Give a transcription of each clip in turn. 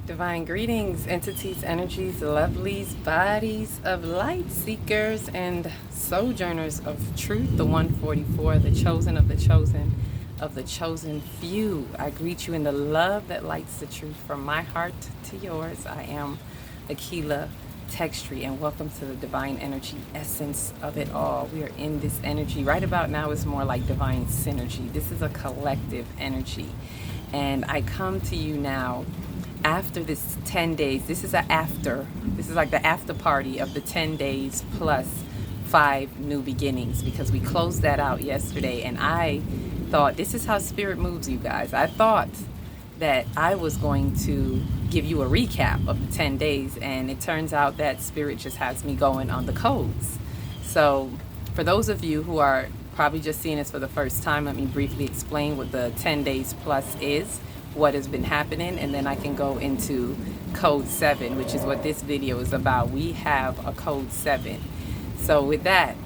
Divine greetings, entities, energies, lovelies, bodies of light seekers and sojourners of truth, the 144, the chosen of the chosen few. I greet you in the love that lights the truth from my heart to yours. I am Aquila Textry, and welcome to the divine energy essence of it all. We are in this energy. Right about now is more like divine synergy. This is a collective energy. And I come to you now after this 10 days. This is like the after party of the 10 days plus 5 new beginnings, because we closed that out yesterday. And I thought, this is how spirit moves, you guys. I thought that I was going to give you a recap of the 10 days, and it turns out that spirit just has me going on the codes. So for those of you who are probably just seeing this for the first time, let me briefly explain what the 10 days plus is, what has been happening, and then I can go into code 7, which is what this video is about. We have a code 7. So with that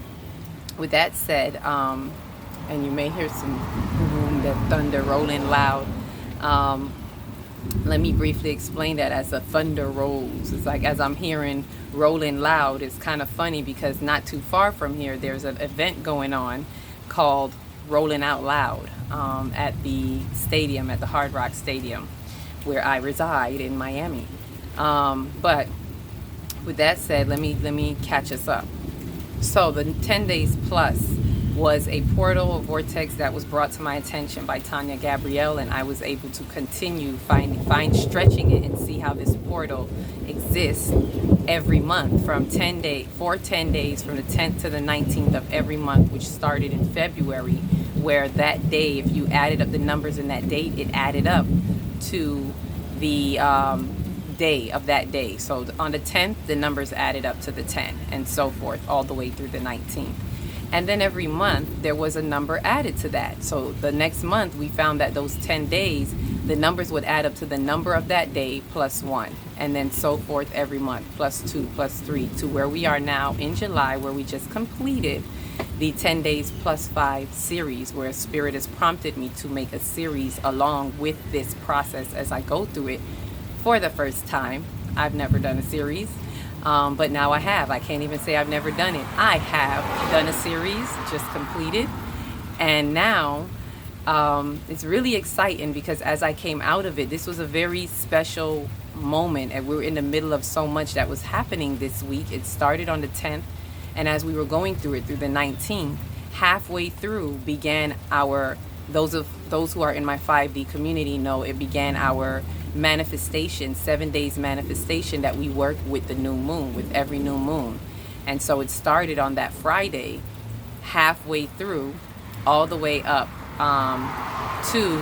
said, and you may hear some boom, that thunder rolling loud. Let me briefly explain that as the thunder rolls. It's like as I'm hearing rolling loud, it's kind of funny because not too far from here, there's an event going on called Rolling Out Loud at the stadium, at the Hard Rock Stadium, where I reside in Miami. But with that said, let me catch us up. So the 10 days plus was a portal, a vortex that was brought to my attention by Tanya Gabrielle, and I was able to continue find stretching it and see how this portal exists every month for 10 days from the 10th to the 19th of every month, which started in February, where that day, if you added up the numbers in that date, it added up to the day of that day. So on the 10th, the numbers added up to the 10, and so forth, all the way through the 19th. And then every month there was a number added to that. So the next month we found that those 10 days, the numbers would add up to the number of that day plus 1, and then so forth every month, plus 2, plus 3, to where we are now in July, where we just completed the 10 days plus 5 series, where Spirit has prompted me to make a series along with this process as I go through it for the first time. I've never done a series. But now I have. I can't even say I've never done it. I have done a series, just completed. And now it's really exciting because as I came out of it, this was a very special moment. And we were in the middle of so much that was happening this week. It started on the 10th. And as we were going through it through the 19th, halfway through began those who are in my 5D community know it began our manifestation, 7 days manifestation that we work with the new moon, with every new moon. And so it started on that Friday, halfway through, all the way up to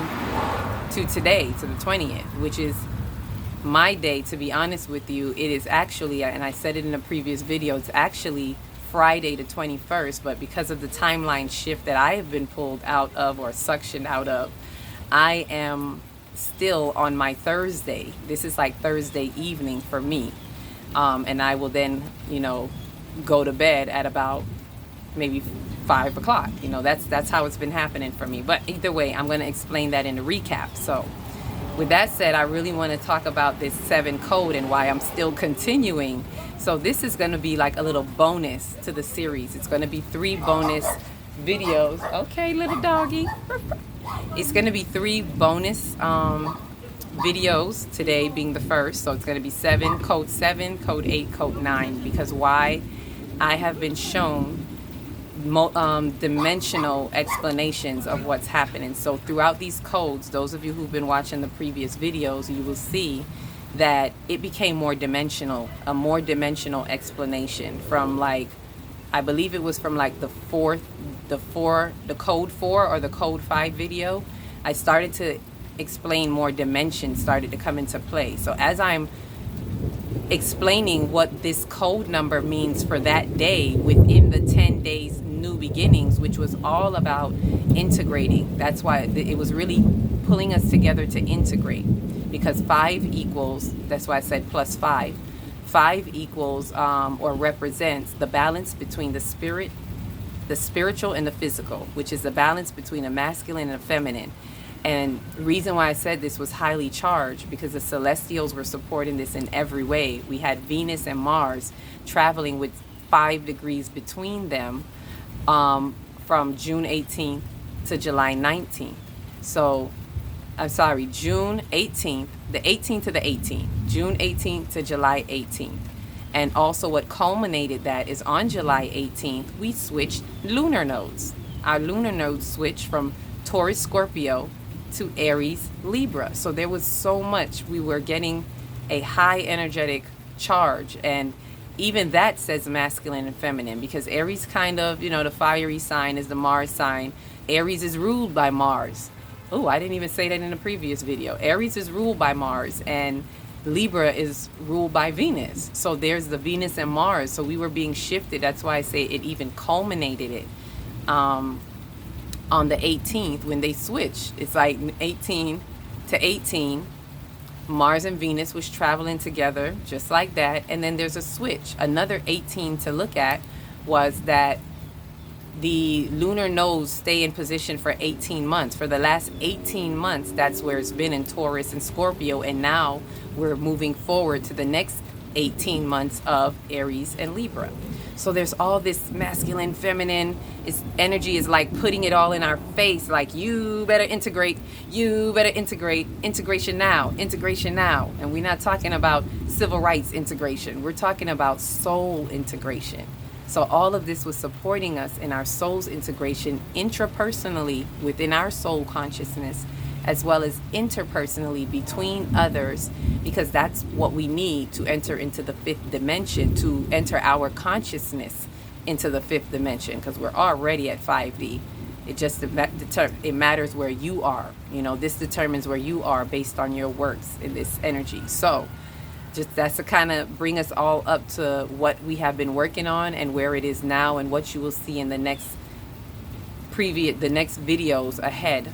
today, to the 20th, which is my day. To be honest with you, it is actually, and I said it in a previous video, it's actually Friday the 21st, but because of the timeline shift that I have been pulled out of or suctioned out of, I am still on my Thursday. This is like Thursday evening for me, and I will then go to bed at about maybe 5 o'clock. That's how it's been happening for me. But either way, I'm going to explain that in the recap. So with that said, I really want to talk about this 7 code and why I'm still continuing. So this is going to be like a little bonus to the series. It's going to be 3 bonus videos. Okay, little doggy. It's going to be 3 bonus videos, today being the first. So it's going to be code 7, code 8, code 9. Because why? I have been shown dimensional explanations of what's happening. So throughout these codes, those of you who've been watching the previous videos, you will see that it became more dimensional, a more dimensional explanation from, like, I believe it was from like the code 4 or the code 5 video. I started to explain more dimensions started to come into play. So as I'm explaining what this code number means for that day within the 10 days new beginnings, which was all about integrating. That's why it was really pulling us together to integrate, because 5 equals, that's why I said plus 5. 5 equals or represents the balance between the spiritual and the physical, which is the balance between a masculine and a feminine. And the reason why I said this was highly charged because the celestials were supporting this in every way. We had Venus and Mars traveling with 5 degrees between them from June 18th to July 19th. So, I'm sorry, June 18th, the 18th to the 18th, June 18th to July 18th. And also what culminated that is on July 18th, we switched lunar nodes. Our lunar nodes switched from Taurus Scorpio to Aries Libra. So there was so much. We were getting a high energetic charge. And even that says masculine and feminine, because Aries kind of, you know, the fiery sign is the Mars sign. Aries is ruled by Mars. Oh, I didn't even say that in the previous video. Aries is ruled by Mars and Libra is ruled by Venus. So there's the Venus and Mars. So we were being shifted. That's why I say it even culminated it on the 18th when they switched. It's like 18 to 18. Mars and Venus was traveling together just like that. And then there's a switch. Another 18 to look at was that the lunar nodes stay in position for 18 months. For the last 18 months, that's where it's been in Taurus and Scorpio. And now we're moving forward to the next 18 months of Aries and Libra. So there's all this masculine, feminine. Its energy is like putting it all in our face. Like, you better integrate. You better integrate. Integration now. Integration now. And we're not talking about civil rights integration. We're talking about soul integration. So all of this was supporting us in our soul's integration intrapersonally within our soul consciousness, as well as interpersonally between others, because that's what we need to enter into the 5th dimension, to enter our consciousness into the 5th dimension, because we're already at 5D. It just it matters where you are. You know, this determines where you are based on your works in this energy. So just that's to kind of bring us all up to what we have been working on and where it is now, and what you will see in the next videos ahead.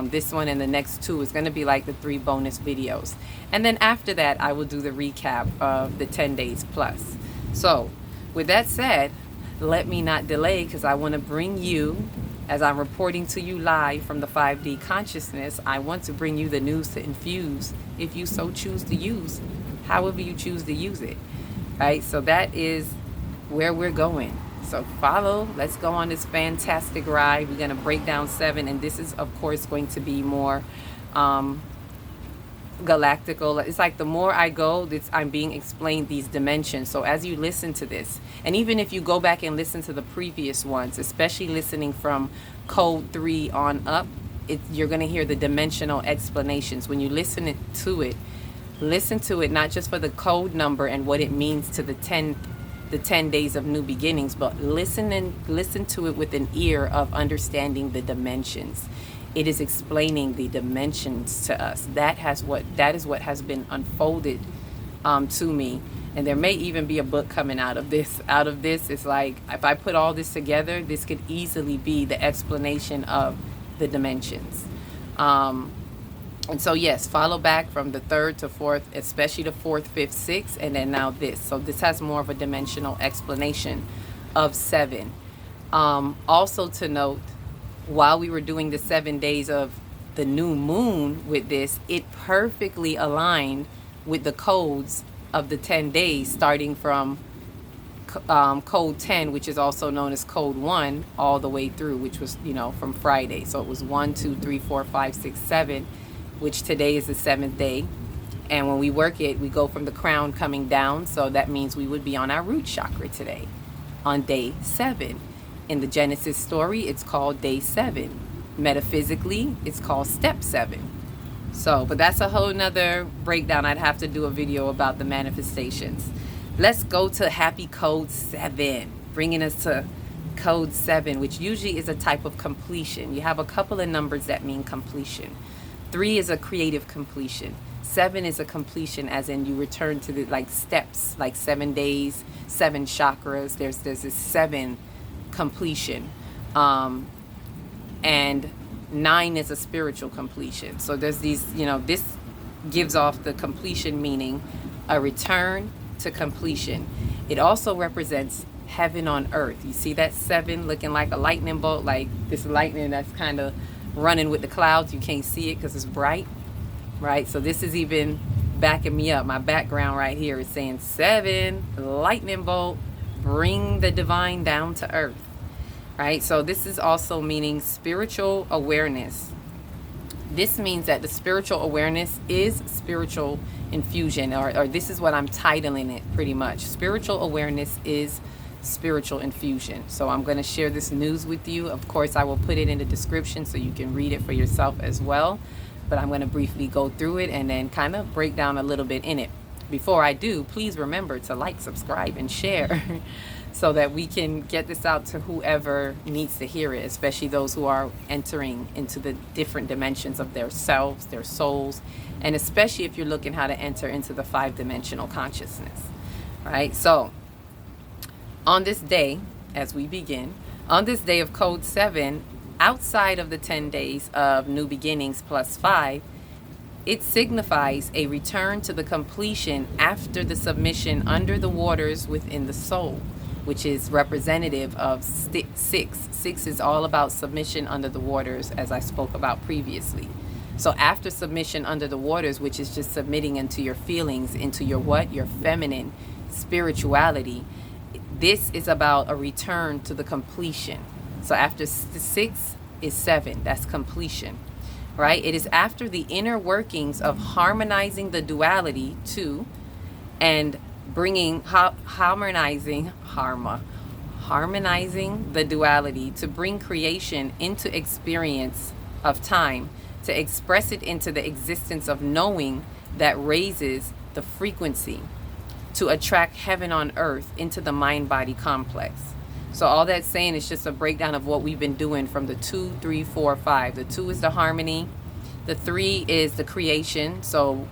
This one and the next 2 is going to be like the 3 bonus videos. And then after that, I will do the recap of the 10 days plus. So with that said, let me not delay, because I want to bring you, as I'm reporting to you live from the 5D consciousness, I want to bring you the news to infuse, if you so choose to use, however you choose to use it, right? So that is where we're going. So follow, let's go on this fantastic ride. We're going to break down 7, and this is of course going to be more galactical. It's like the more I go, I'm being explained these dimensions. So as you listen to this, and even if you go back and listen to the previous ones, especially listening from code 3 on up, you're going to hear the dimensional explanations. When you listen to it not just for the code number and what it means to the 10 days of new beginnings, but listen to it with an ear of understanding the dimensions. It is explaining the dimensions to us. That is what has been unfolded to me. And there may even be a book coming out of this. It's like, if I put all this together, this could easily be the explanation of the dimensions. And so yes, follow back from the 3rd to 4th, especially the 4th, 5th, 6th, and then now this. So this has more of a dimensional explanation of 7. Also to note, while we were doing the 7 days of the new moon with this, it perfectly aligned with the codes of the 10 days, starting from code 10, which is also known as code 1, all the way through, which was, you know, from Friday. So it was 1, 2, 3, 4, 5, 6, 7. Which today is the 7th day. And when we work it, we go from the crown coming down. So that means we would be on our root chakra today on day 7. In the Genesis story, it's called day 7. Metaphysically, it's called step 7. So, but that's a whole nother breakdown. I'd have to do a video about the manifestations. Let's go to happy code 7, bringing us to code 7, which usually is a type of completion. You have a couple of numbers that mean completion. 3 is a creative completion. 7 is a completion, as in you return to the like steps, like 7 days, 7 chakras. There's this 7 completion, and 9 is a spiritual completion. So there's these, you know, this gives off the completion meaning a return to completion. It also represents heaven on earth. You see that 7 looking like a lightning bolt, like this lightning that's kind of running with the clouds. You can't see it because it's bright, right? So this is even backing me up. My background right here is saying 7, lightning bolt, bring the divine down to earth, right? So this is also meaning spiritual awareness. This means that the spiritual awareness is spiritual infusion, or this is what I'm titling it pretty much. Spiritual awareness is spiritual infusion. So I'm going to share this news with you. Of course, I will put it in the description so you can read it for yourself as well. But I'm going to briefly go through it and then kind of break down a little bit in it. Before I do, please remember to like, subscribe, and share so that we can get this out to whoever needs to hear it, especially those who are entering into the different dimensions of their selves, their souls, and especially if you're looking how to enter into the 5-dimensional consciousness, right? So on this day, as we begin, on this day of code 7, outside of the 10 days of new beginnings plus 5, it signifies a return to the completion after the submission under the waters within the soul, which is representative of 6. 6 is all about submission under the waters, as I spoke about previously. So after submission under the waters, which is just submitting into your feelings, into your what? Your feminine spirituality. This is about a return to the completion. So after 6 is 7. That's completion. Right? It is after the inner workings of harmonizing the duality to and bringing harmonizing the duality to bring creation into experience of time, to express it into the existence of knowing that raises the frequency, to attract heaven on earth into the mind-body complex. So all that's saying is just a breakdown of what we've been doing from the 2, 3, 4, 5. The 2 is the harmony. The 3 is the creation. So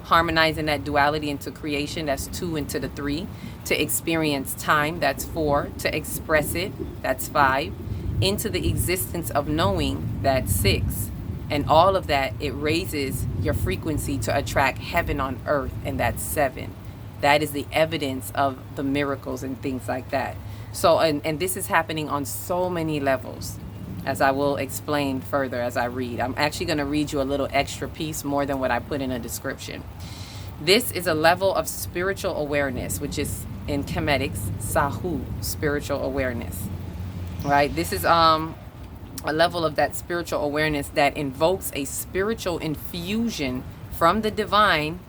harmonizing that duality into creation, that's 2 into the 3. To experience time, that's 4. To express it, that's 5. Into the existence of knowing, that's 6. And all of that, it raises your frequency to attract heaven on earth, and that's 7. That is the evidence of the miracles and things like that. So, and this is happening on so many levels, as I will explain further as I read. I'm actually going to read you a little extra piece more than what I put in a description. This is a level of spiritual awareness, which is in Chemetics, Sahu, spiritual awareness, right? This is a level of that spiritual awareness that invokes a spiritual infusion from the divine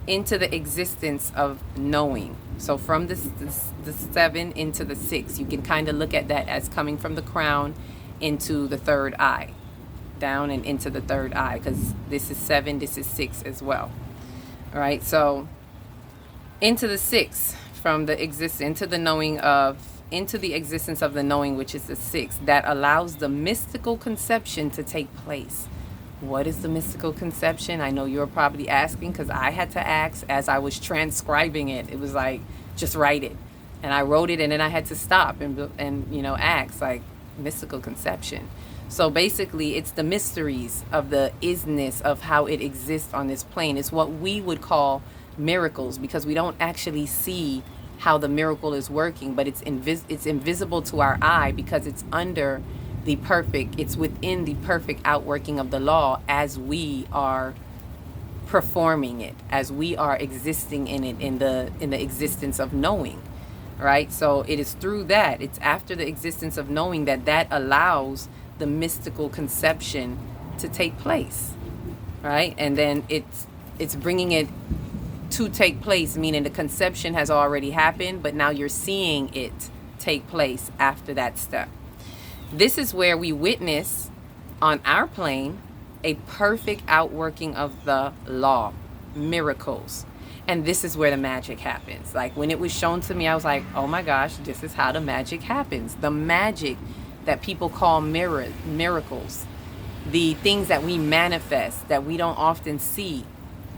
into the existence of knowing. So from the 7 into the 6, you can kind of look at that as coming from the crown into the third eye, down and into the third eye, because this is 7, this is 6 as well. All right, so into the 6, from the into the knowing of, into the existence of the knowing, which is the 6, that allows the mystical conception to take place. What is the mystical conception? I know you're probably asking, because I had to ask as I was transcribing it. It was like, just write it. And I wrote it, and then I had to stop and you know, ask, like, mystical conception. So basically, it's the mysteries of the isness of how it exists on this plane. It's what we would call miracles, because we don't actually see how the miracle is working, but it's invisible to our eye, because it's under the perfect, it's within the perfect outworking of the law as we are performing it, as we are existing in it, in the existence of knowing, right? So it is through that, it's after the existence of knowing that allows the mystical conception to take place, right? And then it's bringing it to take place, meaning the conception has already happened, but now you're seeing it take place after that step. This is where we witness on our plane a perfect outworking of the law, miracles. And this is where the magic happens. Like when it was shown to me, I was like, oh my gosh, this is how the magic happens. The magic that people call miracles, the things that we manifest that we don't often see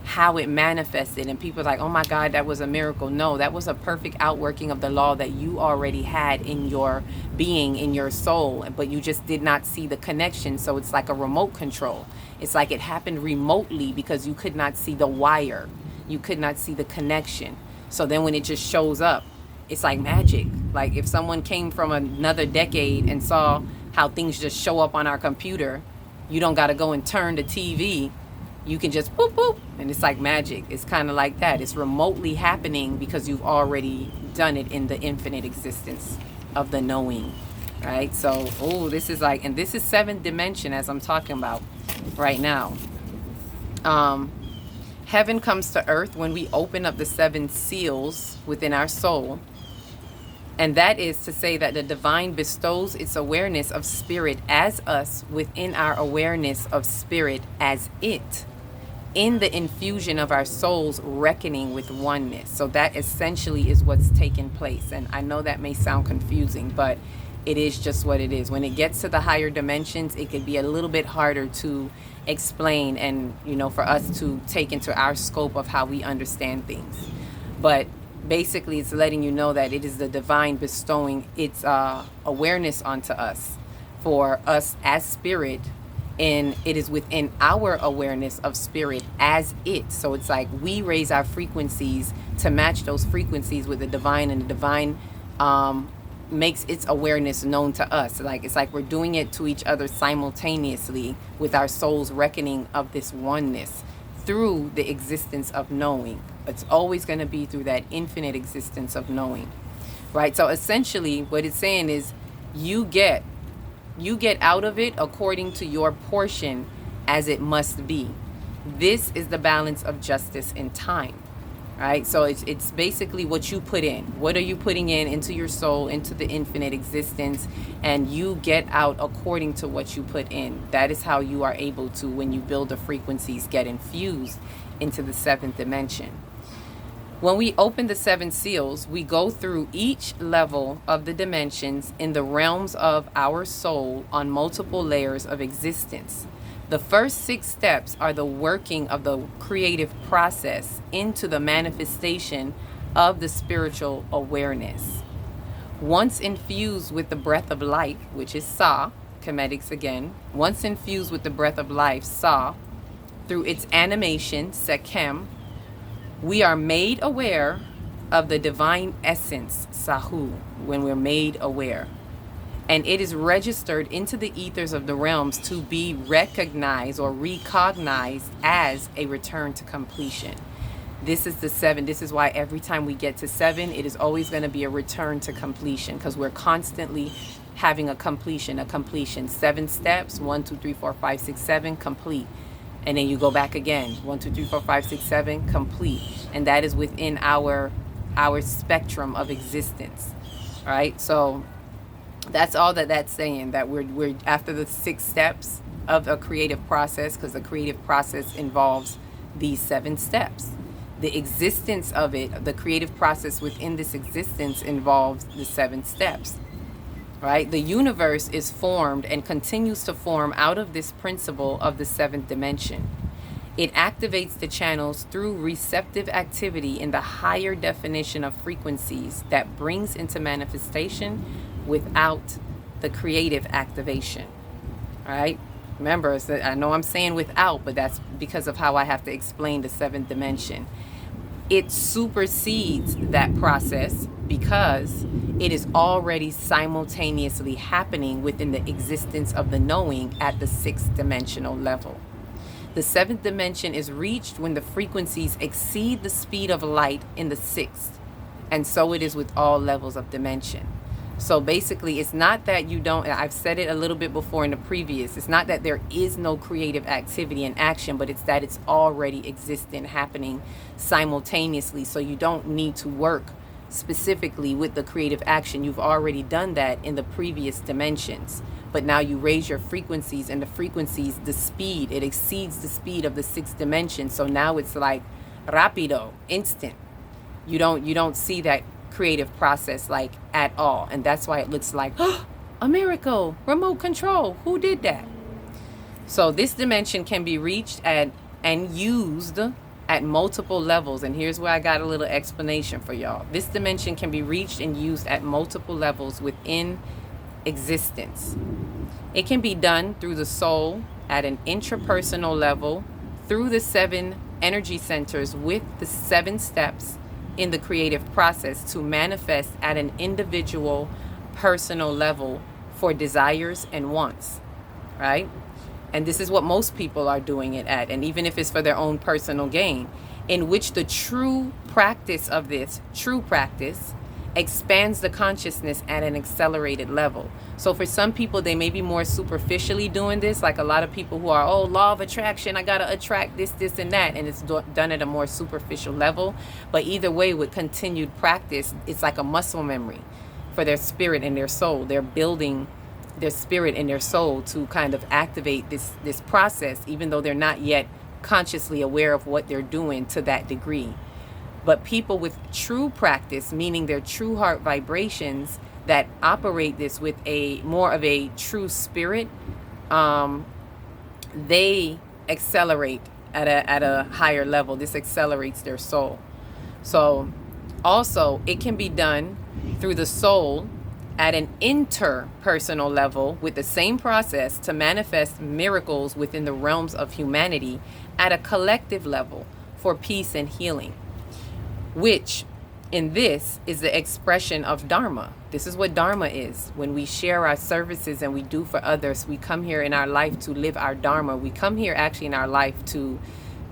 how it manifested, and people are like, oh my God, that was a miracle. No, that was a perfect outworking of the law that you already had in your being, in your soul, but you just did not see the connection. So it's like a remote control. It's like it happened remotely because you could not see the wire, you could not see the connection. So then when it just shows up, it's like magic. Like if someone came from another decade and saw how things just show up on our computer, You don't got to go and turn the TV. You can just boop, boop, and it's like magic. It's kind of like that. It's remotely happening because you've already done it in the infinite existence of the knowing, right? So, oh, this is like, and this is 7th dimension as I'm talking about right now. Heaven comes to earth when we open up the 7 seals within our soul. And that is to say that the divine bestows its awareness of spirit as us within our awareness of spirit as it, in the infusion of our soul's reckoning with oneness. So that essentially is what's taking place. And I know that may sound confusing, but it is just what it is. When it gets to the higher dimensions, it could be a little bit harder to explain and, you know, for us to take into our scope of how we understand things. But basically, it's letting you know that it is the divine bestowing its awareness onto us for us as spirit, and it is within our awareness of spirit as it. So it's like we raise our frequencies to match those frequencies with the divine, and the divine makes its awareness known to us. Like it's like we're doing it to each other simultaneously with our soul's reckoning of this oneness through the existence of knowing. It's always going to be through that infinite existence of knowing, right? So essentially what it's saying is you get out of it according to your portion as it must be. This is the balance of justice in time, right? So it's basically what you put in. What are you putting in into your soul, into the infinite existence? And you get out according to what you put in. That is how you are able to, when you build the frequencies, get infused into the 7th dimension. When we open the 7 seals, we go through each level of the dimensions in the realms of our soul on multiple layers of existence. The first 6 steps are the working of the creative process into the manifestation of the spiritual awareness. Once infused with the breath of life, which is Sa, Comedics again, once infused with the breath of life, Sa, through its animation, Sekem, we are made aware of the divine essence, Sahu, when we're made aware. And it is registered into the ethers of the realms to be recognized or recognized as a return to completion. This is the 7. This is why every time we get to 7, it is always going to be a return to completion, because we're constantly having a completion. 7 steps, 1, 2, 3, 4, 5, 6, 7, complete. And then you go back again, 1, 2, 3, 4, 5, 6, 7, complete. And that is within our spectrum of existence, right? So that's all that's saying, that we're after the 6 steps of a creative process, because the creative process involves these 7 steps. The existence of it, the creative process within this existence involves the 7 steps. Right? The universe is formed and continues to form out of this principle of the 7th dimension. It activates the channels through receptive activity in the higher definition of frequencies that brings into manifestation without the creative activation. Right? Remember, I know I'm saying without, but that's because of how I have to explain the 7th dimension. It supersedes that process because it is already simultaneously happening within the existence of the knowing at the 6th dimensional level. The 7th dimension is reached when the frequencies exceed the speed of light in the 6th. And so it is with all levels of dimension. So basically, it's not that you don't, I've said it a little bit before in the previous, it's not that there is no creative activity and action, but it's that it's already existing, happening simultaneously. So you don't need to work specifically with the creative action. You've already done that in the previous dimensions. But now you raise your frequencies, and the frequencies, the speed, it exceeds the speed of the 6th dimension. So now it's like rapido, instant. You don't see that creative process like at all, and that's why it looks like a miracle, remote control, who did that? So this dimension can be reached at and used at multiple levels, and here's where I got a little explanation for y'all. This dimension can be reached and used at multiple levels within existence. It can be done through the soul at an intrapersonal level, through the 7 energy centers with the 7 steps in the creative process to manifest at an individual personal level for desires and wants, right? and this is what most people are doing it at, and even if it's for their own personal gain, in which the true practice of this, true practice, expands the consciousness at an accelerated level. So for some people, they may be more superficially doing this, like a lot of people who are, oh, law of attraction, I gotta attract this, this, and that, and it's done at a more superficial level. But either way, with continued practice, it's like a muscle memory for their spirit and their soul. They're building their spirit and their soul to kind of activate this process, even though they're not yet consciously aware of what they're doing to that degree. But people with true practice, meaning their true heart vibrations that operate this with a more of a true spirit, they accelerate at a higher level. This accelerates their soul. So also it can be done through the soul at an interpersonal level with the same process to manifest miracles within the realms of humanity at a collective level for peace and healing, which in this is the expression of Dharma. This is what Dharma is. When we share our services and we do for others, we come here in our life to live our Dharma. We come here actually in our life to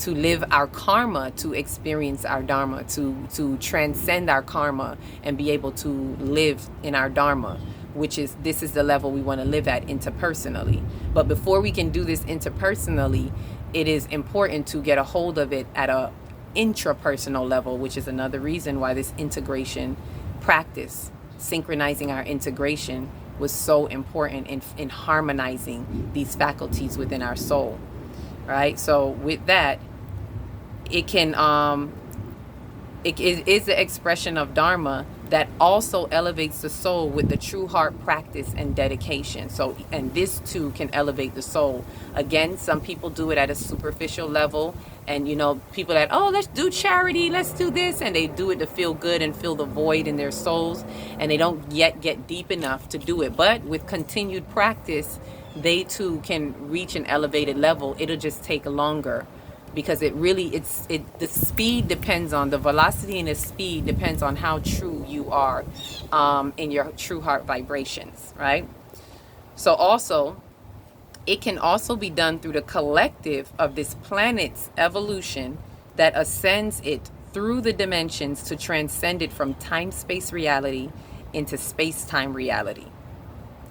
live our karma, to experience our Dharma, to transcend our karma and be able to live in our Dharma, this is the level we want to live at interpersonally. But before we can do this interpersonally, it is important to get a hold of it at a intrapersonal level, which is another reason why this integration practice, synchronizing our integration, was so important in harmonizing these faculties within our soul. Right? So with that, it is the expression of Dharma that also elevates the soul with the true heart practice and dedication. So, and this too can elevate the soul. Again, some people do it at a superficial level, and people that, oh, let's do charity, let's do this, and they do it to feel good and fill the void in their souls, and they don't yet get deep enough to do it. But with continued practice, they too can reach an elevated level. It'll just take longer, because the speed depends on the velocity, and the speed depends on how true you are in your true heart vibrations, right? So also, it can also be done through the collective of this planet's evolution that ascends it through the dimensions to transcend it from time-space reality into space-time reality.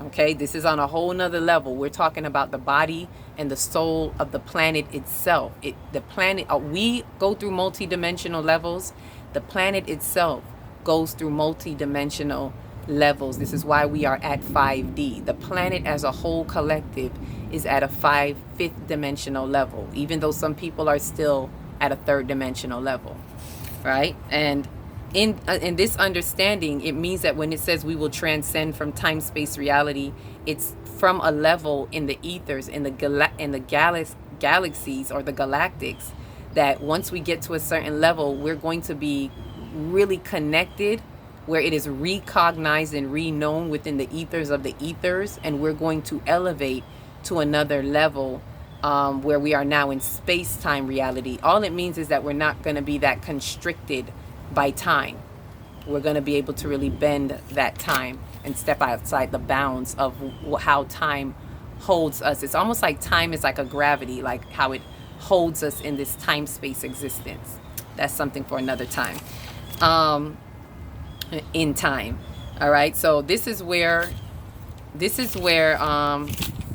Okay, this is on a whole nother level. We're talking about the body and the soul of the planet itself. The planet, we go through multi-dimensional levels. The planet itself goes through multi-dimensional levels. This is why we are at 5D. The planet as a whole collective is at a fifth dimensional level, even though some people are still at a third dimensional level, right? And in this understanding, it means that when it says we will transcend from time-space reality, it's from a level in the ethers, in the galaxies or the galactics, that once we get to a certain level, we're going to be really connected, where it is recognized and reknown within the ethers of the ethers, and we're going to elevate to another level where we are now in space-time reality. All it means is that we're not going to be that constricted by time. We're going to be able to really bend that time and step outside the bounds of how time holds us. It's almost like time is like a gravity, like how it holds us in this time-space existence. That's something for another time. In time. All right. So this is where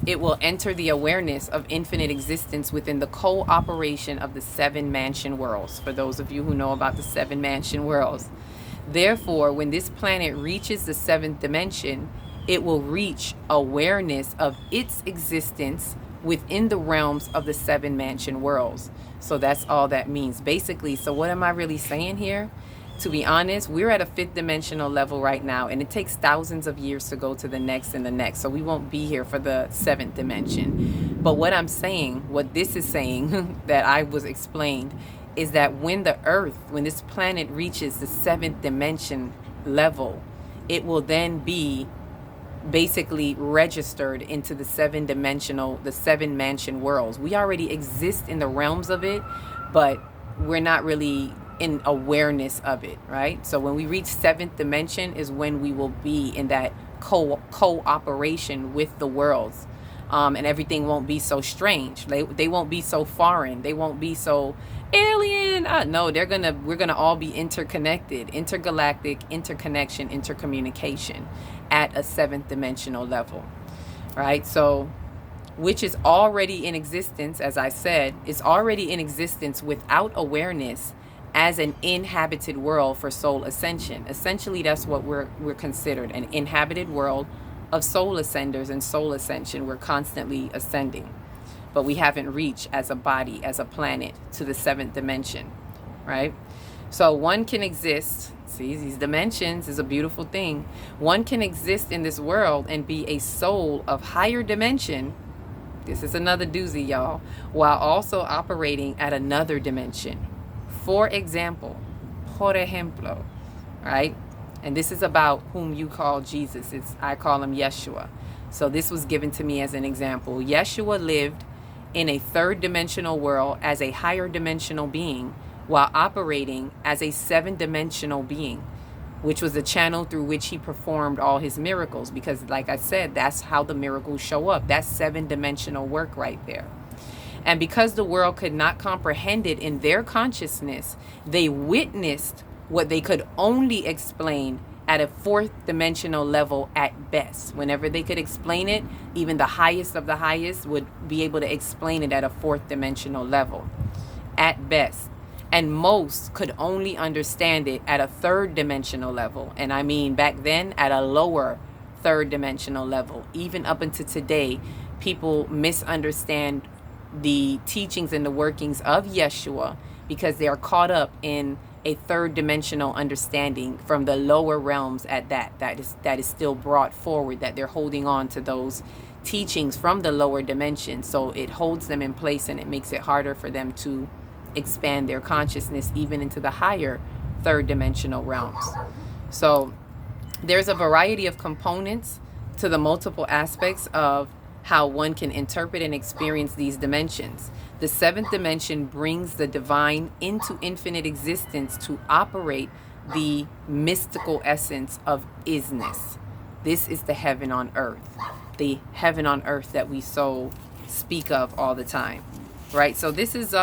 it will enter the awareness of infinite existence within the cooperation of the 7 mansion worlds, for those of you who know about the 7 mansion worlds. Therefore, when this planet reaches the 7th dimension, it will reach awareness of its existence within the realms of the 7 mansion worlds. So that's all that means. Basically, so what am I really saying here? To be honest, we're at a 5th dimensional level right now, and it takes thousands of years to go to the next and the next. So we won't be here for the 7th dimension. But what I'm saying, what this is saying that I was explained, is that when this planet reaches the 7th dimension level, it will then be basically registered into the 7 mansion worlds. We already exist in the realms of it, but we're not really in awareness of it, right? So when we reach 7th dimension is when we will be in that cooperation with the worlds. and everything won't be so strange. They won't be so foreign. They won't be so alien. No, we're gonna all be interconnected, intergalactic, interconnection, intercommunication at a seventh dimensional level, right? So, which is already in existence, as I said, is already in existence without awareness as an inhabited world for soul ascension. Essentially, that's what we're considered, an inhabited world of soul ascenders and soul ascension. We're constantly ascending, but we haven't reached as a body, as a planet, to the seventh dimension, right? So one can exist, see, these dimensions is a beautiful thing. One can exist in this world and be a soul of higher dimension. This is another doozy, y'all, while also operating at another dimension. For example, por ejemplo, right? And this is about whom you call Jesus. I call him Yeshua. So this was given to me as an example. Yeshua lived in a third dimensional world as a higher dimensional being while operating as a seven dimensional being, which was the channel through which he performed all his miracles. Because like I said, that's how the miracles show up. That's seven dimensional work right there. And because the world could not comprehend it in their consciousness, they witnessed what they could only explain at a fourth dimensional level at best. Whenever they could explain it, even the highest of the highest would be able to explain it at a fourth dimensional level at best. And most could only understand it at a third dimensional level. And I mean back then at a lower third dimensional level. Even up until today, people misunderstand the teachings and the workings of Yeshua because they are caught up in a third dimensional understanding from the lower realms at that is still brought forward, that they're holding on to those teachings from the lower dimension. So it holds them in place and it makes it harder for them to expand their consciousness even into the higher third dimensional realms. So there's a variety of components to the multiple aspects of how one can interpret and experience these dimensions. The seventh dimension brings the divine into infinite existence to operate the mystical essence of isness. This is the heaven on earth, the heaven on earth that we so speak of all the time, right? So this is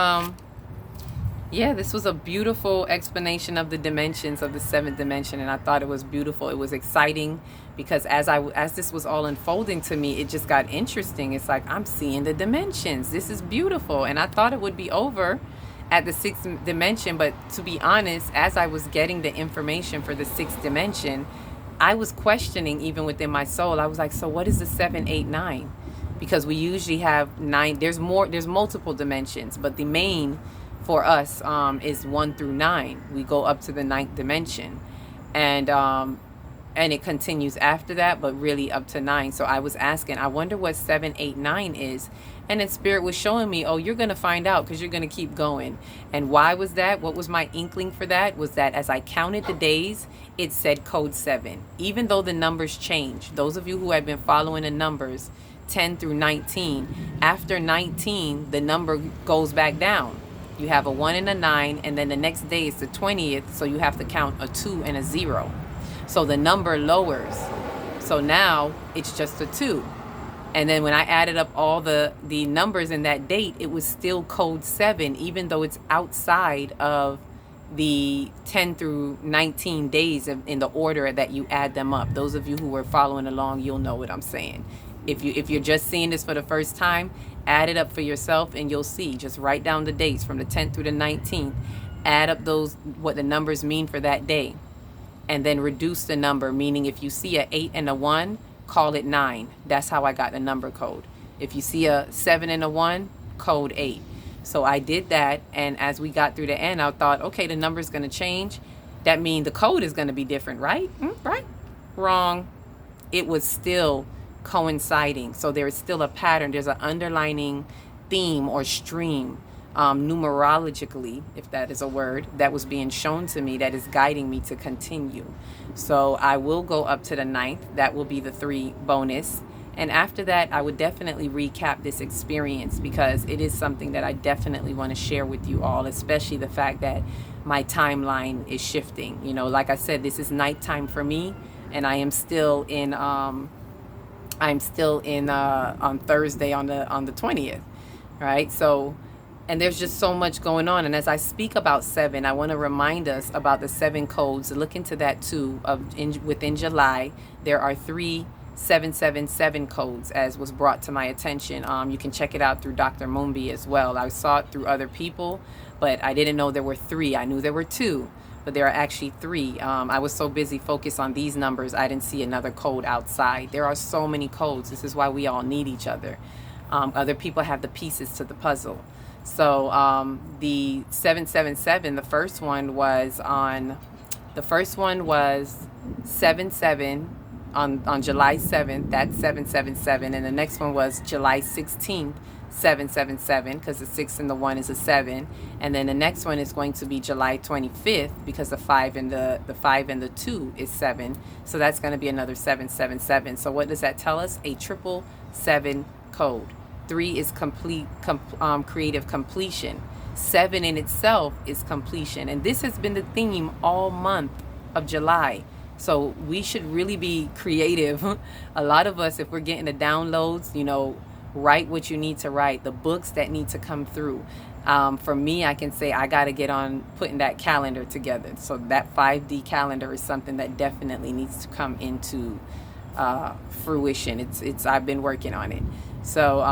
this was a beautiful explanation of the dimensions of the seventh dimension, and I thought it was beautiful. It was exciting because as this was all unfolding to me, it just got interesting. It's like I'm seeing the dimensions. This is beautiful, and I thought it would be over at the sixth dimension, but to be honest, as I was getting the information for the sixth dimension, I was questioning even within my soul. I was like, so what is the 7, 8, 9? Because we usually have 9. There's multiple dimensions, but the main for us is 1 through 9. We go up to the 9th dimension, and it continues after that, but really up to 9. So I was asking, I wonder what 7, 8, 9 is, and then Spirit was showing me, oh, you're gonna find out because you're gonna keep going. And why was that? What was my inkling for that? Was that as I counted the days, it said code 7, even though the numbers changed. Those of you who have been following the numbers 10 through 19, after 19 the number goes back down. You have a 1 and a 9, and then the next day is the 20th, so you have to count a 2 and a 0. So the number lowers. So now it's just a 2. And then when I added up all the numbers in that date, it was still code 7, even though it's outside of the 10 through 19 days in the order that you add them up. Those of you who were following along, you'll know what I'm saying. If you're just seeing this for the first time, add it up for yourself and you'll see. Just write down the dates from the 10th through the 19th. Add up what the numbers mean for that day. And then reduce the number, meaning if you see a 8 and a 1, call it 9. That's how I got the number code. If you see a 7 and a 1, code 8. So I did that, and as we got through the end, I thought, okay, the number's going to change. That means the code is going to be different, right? Right? Wrong. It was still coinciding. So there is still a pattern. There's an underlining theme or stream, numerologically, if that is a word, that was being shown to me that is guiding me to continue. So I will go up to the 9th. That will be the 3 bonus. And after that, I would definitely recap this experience because it is something that I definitely want to share with you all, especially the fact that my timeline is shifting. You know, like I said, this is nighttime for me, and I am still in I'm still in on Thursday on the 20th, right? So, and there's just so much going on. And as I speak about 7, I want to remind us about the 7 codes. Look into that too. Within July, there are 3 777 codes, as was brought to my attention. You can check it out through Dr. Mumbi as well. I saw it through other people, but I didn't know there were 3. I knew there were 2, but there are actually 3. I was so busy focused on these numbers, I didn't see another code outside. There are so many codes. This is why we all need each other. Other people have the pieces to the puzzle. So the 777, the first one was 7/7 on July 7th. That's 777, and the next one was July 16th. 777, because the 6 and the 1 is a 7, and then the next one is going to be July 25th, because the 5 and the 2 is 7, so that's going to be another 777. So what does that tell us? A 777 code. 3 is creative completion. 7 in itself is completion, and this has been the theme all month of July. So we should really be creative. A lot of us, if we're getting the downloads, write what you need to write, the books that need to come through. For me, I can say I got to get on putting that calendar together. So that 5D calendar is something that definitely needs to come into fruition. I've been working on it. So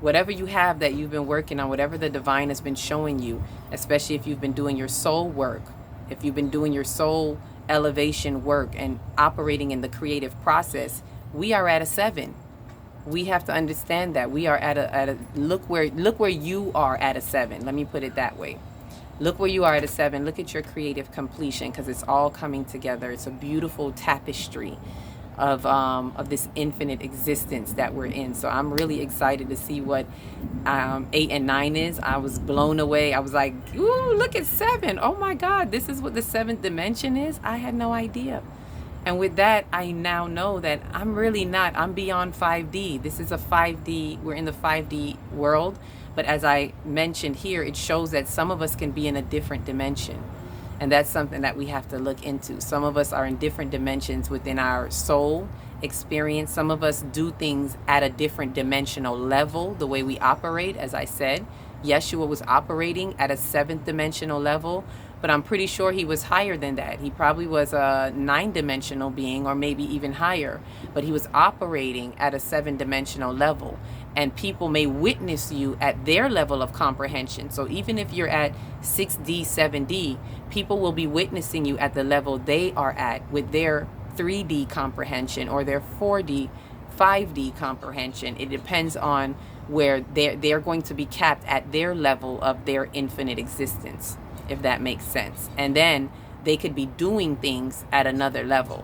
whatever you have that you've been working on, whatever the divine has been showing you, especially if you've been doing your soul work, if you've been doing your soul elevation work and operating in the creative process, we are at a 7. We have to understand that we are at a look where you are at a 7. Let me put it that way. Look where you are at a 7. Look at your creative completion, because it's all coming together. It's a beautiful tapestry of this infinite existence that we're in. So I'm really excited to see what 8 and 9 is. I was blown away. I was like, ooh, look at 7. Oh my God, this is what the 7th dimension is. I had no idea. And with that, I now know that I'm beyond 5D. This is a 5D, we're in the 5D world. But as I mentioned here, it shows that some of us can be in a different dimension. And that's something that we have to look into. Some of us are in different dimensions within our soul experience. Some of us do things at a different dimensional level, the way we operate, as I said. Yeshua was operating at a 7th dimensional level, but I'm pretty sure he was higher than that. He probably was a 9-dimensional being, or maybe even higher, but he was operating at a 7-dimensional level. And people may witness you at their level of comprehension. So even if you're at 6D, 7D, people will be witnessing you at the level they are at with their 3D comprehension or their 4D, 5D comprehension. It depends on where they're going to be capped at their level of their infinite existence, if that makes sense. And then they could be doing things at another level.